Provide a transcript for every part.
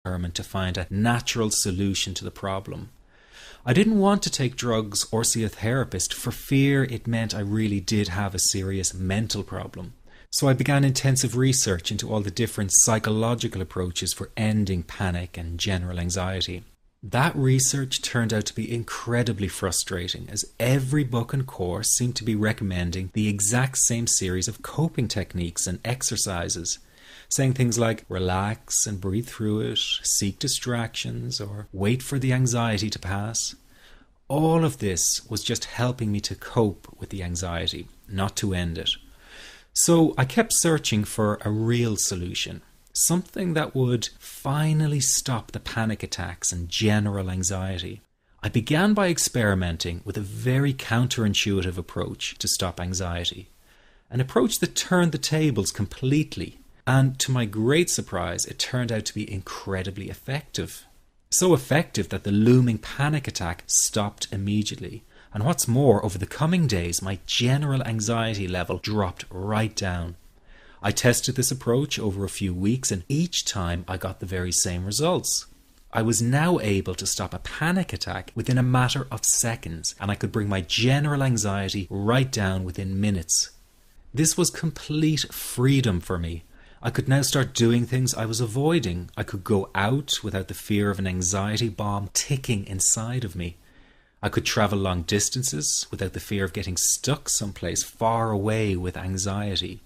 determined to find a natural solution to the problem. I didn't want to take drugs or see a therapist for fear it meant I really did have a serious mental problem. So I began intensive research into all the different psychological approaches for ending panic and general anxiety. That research turned out to be incredibly frustrating, as every book and course seemed to be recommending the exact same series of coping techniques and exercises, saying things like relax and breathe through it, seek distractions, or wait for the anxiety to pass. All of this was just helping me to cope with the anxiety, not to end it. So I kept searching for a real solution, something that would finally stop the panic attacks and general anxiety. I began by experimenting with a very counterintuitive approach to stop anxiety, an approach that turned the tables completely, and to my great surprise, it turned out to be incredibly effective. So effective that the looming panic attack stopped immediately. And what's more, over the coming days, my general anxiety level dropped right down. I tested this approach over a few weeks, and each time I got the very same results. I was now able to stop a panic attack within a matter of seconds, and I could bring my general anxiety right down within minutes. This was complete freedom for me. I could now start doing things I was avoiding. I could go out without the fear of an anxiety bomb ticking inside of me. I could travel long distances without the fear of getting stuck someplace far away with anxiety.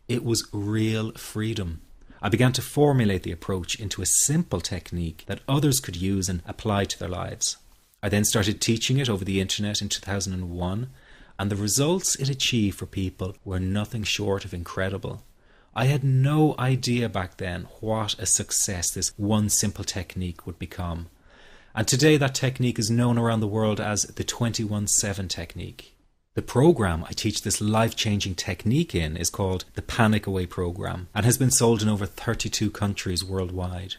It was real freedom. I began to formulate the approach into a simple technique that others could use and apply to their lives. I then started teaching it over the internet in 2001, and the results it achieved for people were nothing short of incredible. I had no idea back then what a success this one simple technique would become. And today that technique is known around the world as the 21-7 technique. The program I teach this life-changing technique in is called the Panic Away program and has been sold in over 32 countries worldwide.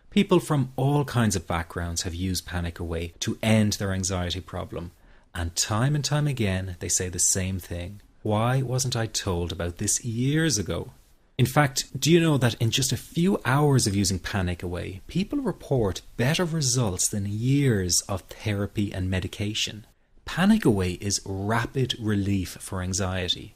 People from all kinds of backgrounds have used Panic Away to end their anxiety problem, and time again they say the same thing. Why wasn't I told about this years ago? In fact, do you know that in just a few hours of using Panic Away, people report better results than years of therapy and medication? Panic Away is rapid relief for anxiety.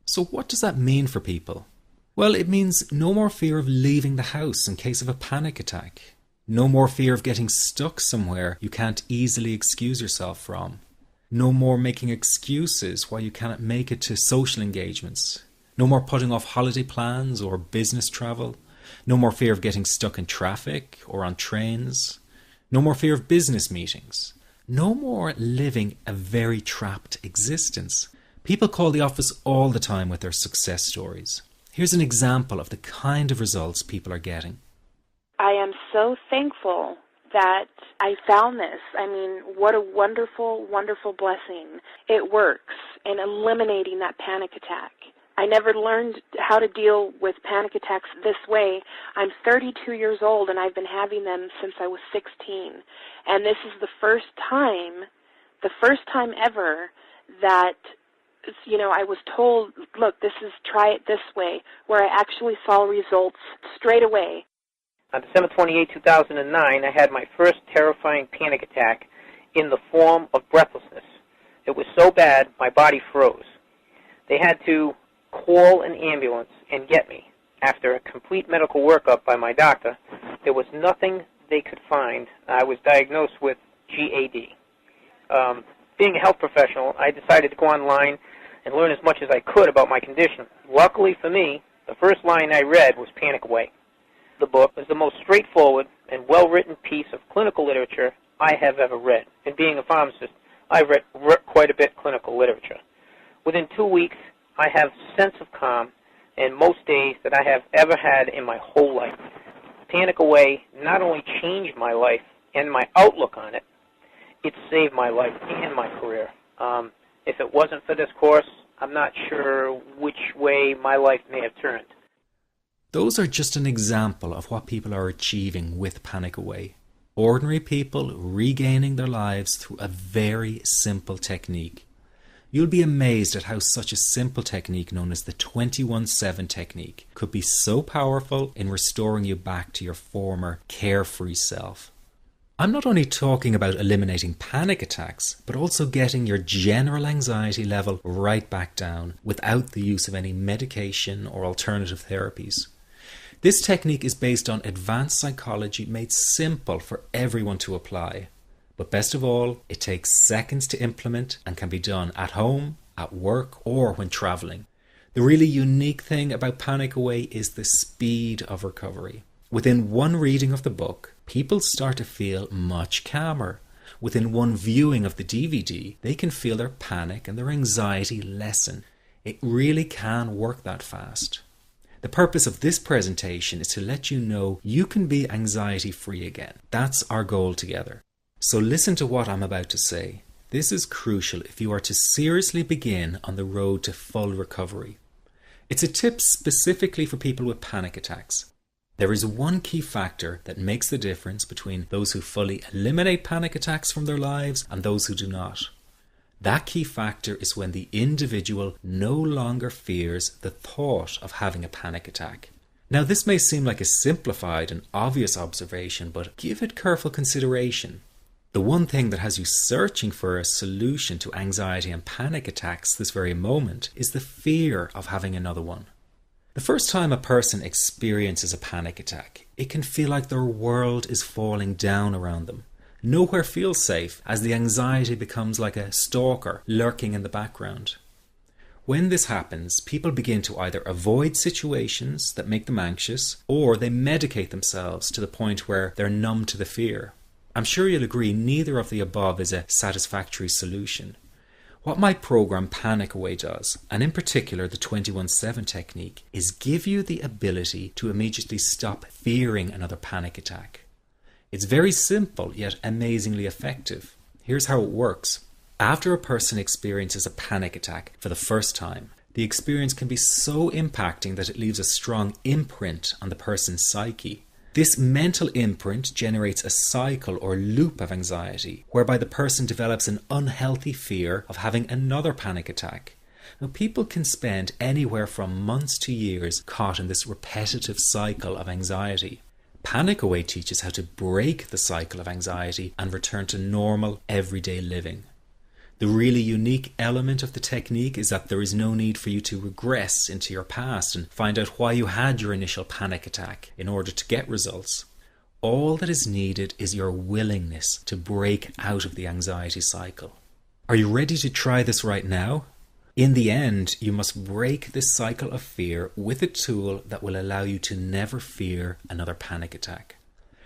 So what does that mean for people? Well, it means no more fear of leaving the house in case of a panic attack. No more fear of getting stuck somewhere you can't easily excuse yourself from. No more making excuses why you cannot make it to social engagements. No more putting off holiday plans or business travel. No more fear of getting stuck in traffic or on trains. No more fear of business meetings. No more living a very trapped existence. People call the office all the time with their success stories. Here's an example of the kind of results people are getting. I am so thankful that I found this. I mean, what a wonderful, wonderful blessing. It works in eliminating that panic attack. I never learned how to deal with panic attacks this way. I'm 32 years old, and I've been having them since I was 16. And this is the first time ever that, I was told, look, try it this way, where I actually saw results straight away. On December 28, 2009, I had my first terrifying panic attack in the form of breathlessness. It was so bad, my body froze. They had to call an ambulance and get me. After a complete medical workup by my doctor, there was nothing they could find. I was diagnosed with GAD. Being a health professional, I decided to go online and learn as much as I could about my condition. Luckily for me, the first line I read was Panic Away. The book is the most straightforward and well-written piece of clinical literature I have ever read. And being a pharmacist, I've read quite a bit of clinical literature. Within 2 weeks, I have a sense of calm in most days that I have ever had in my whole life. Panic Away not only changed my life and my outlook on it, it saved my life and my career. If it wasn't for this course, I'm not sure which way my life may have turned. Those are just an example of what people are achieving with Panic Away. Ordinary people regaining their lives through a very simple technique. You'll be amazed at how such a simple technique known as the 21-7 technique could be so powerful in restoring you back to your former carefree self. I'm not only talking about eliminating panic attacks, but also getting your general anxiety level right back down without the use of any medication or alternative therapies. This technique is based on advanced psychology made simple for everyone to apply. But best of all, it takes seconds to implement and can be done at home, at work, or when traveling. The really unique thing about Panic Away is the speed of recovery. Within one reading of the book, people start to feel much calmer. Within one viewing of the DVD, they can feel their panic and their anxiety lessen. It really can work that fast. The purpose of this presentation is to let you know you can be anxiety-free again. That's our goal together. So listen to what I'm about to say. This is crucial if you are to seriously begin on the road to full recovery. It's a tip specifically for people with panic attacks. There is one key factor that makes the difference between those who fully eliminate panic attacks from their lives and those who do not. That key factor is when the individual no longer fears the thought of having a panic attack. Now, this may seem like a simplified and obvious observation, but give it careful consideration. The one thing that has you searching for a solution to anxiety and panic attacks this very moment is the fear of having another one. The first time a person experiences a panic attack, it can feel like their world is falling down around them. Nowhere feels safe as the anxiety becomes like a stalker lurking in the background. When this happens, people begin to either avoid situations that make them anxious, or they medicate themselves to the point where they're numb to the fear. I'm sure you'll agree neither of the above is a satisfactory solution. What my program Panic Away does, and in particular the 21-7 technique, is give you the ability to immediately stop fearing another panic attack. It's very simple yet amazingly effective. Here's how it works. After a person experiences a panic attack for the first time, the experience can be so impacting that it leaves a strong imprint on the person's psyche. This mental imprint generates a cycle or loop of anxiety, whereby the person develops an unhealthy fear of having another panic attack. Now, people can spend anywhere from months to years caught in this repetitive cycle of anxiety. Panic Away teaches how to break the cycle of anxiety and return to normal, everyday living. The really unique element of the technique is that there is no need for you to regress into your past and find out why you had your initial panic attack in order to get results. All that is needed is your willingness to break out of the anxiety cycle. Are you ready to try this right now? In the end, you must break this cycle of fear with a tool that will allow you to never fear another panic attack.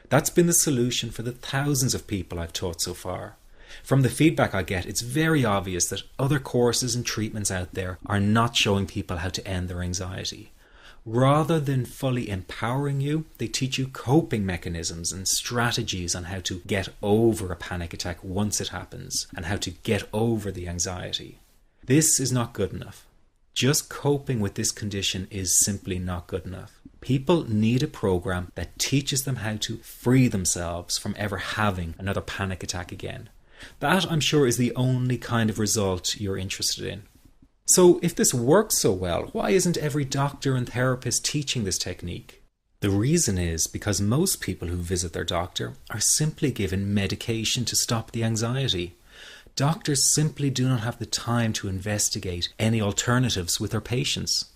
That's been the solution for the thousands of people I've taught so far. From the feedback I get, it's very obvious that other courses and treatments out there are not showing people how to end their anxiety. Rather than fully empowering you, they teach you coping mechanisms and strategies on how to get over a panic attack once it happens and how to get over the anxiety. This is not good enough. Just coping with this condition is simply not good enough. People need a program that teaches them how to free themselves from ever having another panic attack again. That, I'm sure, is the only kind of result you're interested in. So if this works so well, why isn't every doctor and therapist teaching this technique? The reason is because most people who visit their doctor are simply given medication to stop the anxiety. Doctors simply do not have the time to investigate any alternatives with their patients.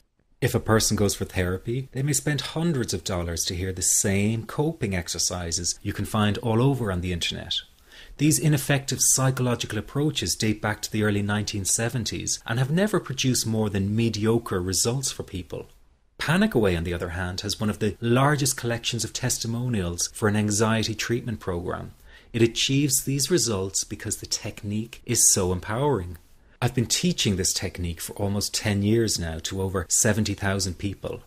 If a person goes for therapy, they may spend hundreds of dollars to hear the same coping exercises you can find all over on the internet. These ineffective psychological approaches date back to the early 1970s and have never produced more than mediocre results for people. Panic Away, on the other hand, has one of the largest collections of testimonials for an anxiety treatment program. It achieves these results because the technique is so empowering. I've been teaching this technique for almost 10 years now to over 70,000 people.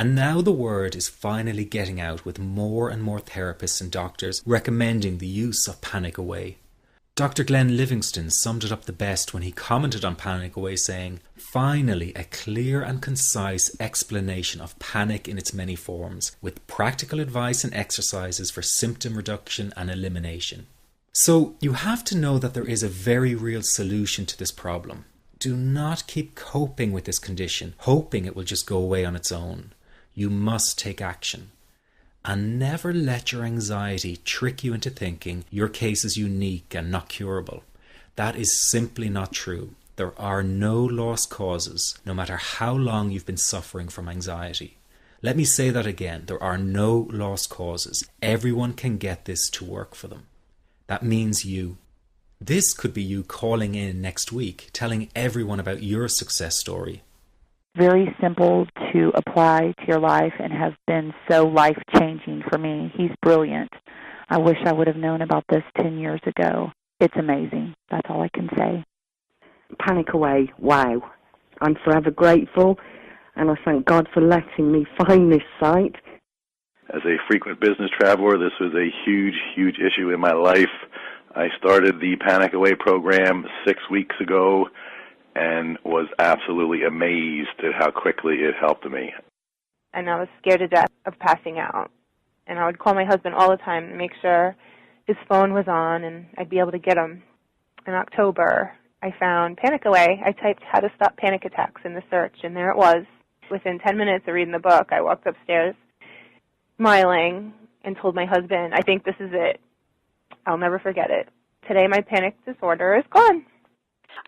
And now the word is finally getting out with more and more therapists and doctors recommending the use of Panic Away. Dr. Glenn Livingston summed it up the best when he commented on Panic Away saying, "Finally, a clear and concise explanation of panic in its many forms, with practical advice and exercises for symptom reduction and elimination." So you have to know that there is a very real solution to this problem. Do not keep coping with this condition, hoping it will just go away on its own. You must take action. And never let your anxiety trick you into thinking your case is unique and not curable. That is simply not true. There are no lost causes, no matter how long you've been suffering from anxiety. Let me say that again. There are no lost causes. Everyone can get this to work for them. That means you. This could be you calling in next week, telling everyone about your success story. Very simple to apply to your life and has been so life-changing for me. He's brilliant. I wish I would have known about this 10 years ago. It's amazing. That's all I can say. Panic Away, wow. I'm forever grateful, and I thank God for letting me find this site. As a frequent business traveler, this was a huge, huge issue in my life. I started the Panic Away program 6 weeks ago and was absolutely amazed at how quickly it helped me. And I was scared to death of passing out. And I would call my husband all the time to make sure his phone was on and I'd be able to get him. In October, I found Panic Away. I typed how to stop panic attacks in the search, and there it was. Within 10 minutes of reading the book, I walked upstairs smiling and told my husband, I think this is it. I'll never forget it. Today my panic disorder is gone.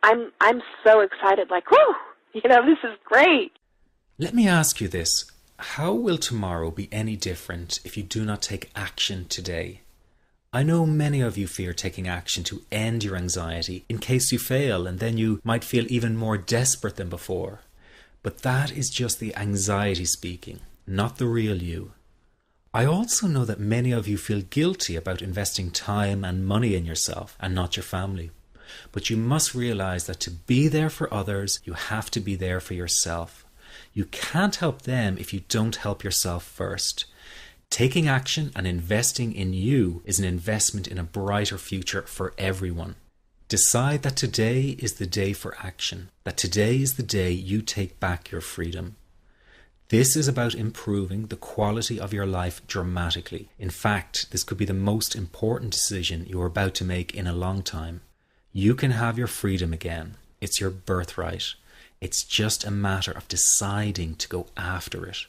I'm so excited, like, whoo, this is great. Let me ask you this. How will tomorrow be any different if you do not take action today? I know many of you fear taking action to end your anxiety in case you fail, and then you might feel even more desperate than before. But that is just the anxiety speaking, not the real you. I also know that many of you feel guilty about investing time and money in yourself and not your family. But you must realize that to be there for others, you have to be there for yourself. You can't help them if you don't help yourself first. Taking action and investing in you is an investment in a brighter future for everyone. Decide that today is the day for action, that today is the day you take back your freedom. This is about improving the quality of your life dramatically. In fact, this could be the most important decision you are about to make in a long time. You can have your freedom again. It's your birthright. It's just a matter of deciding to go after it.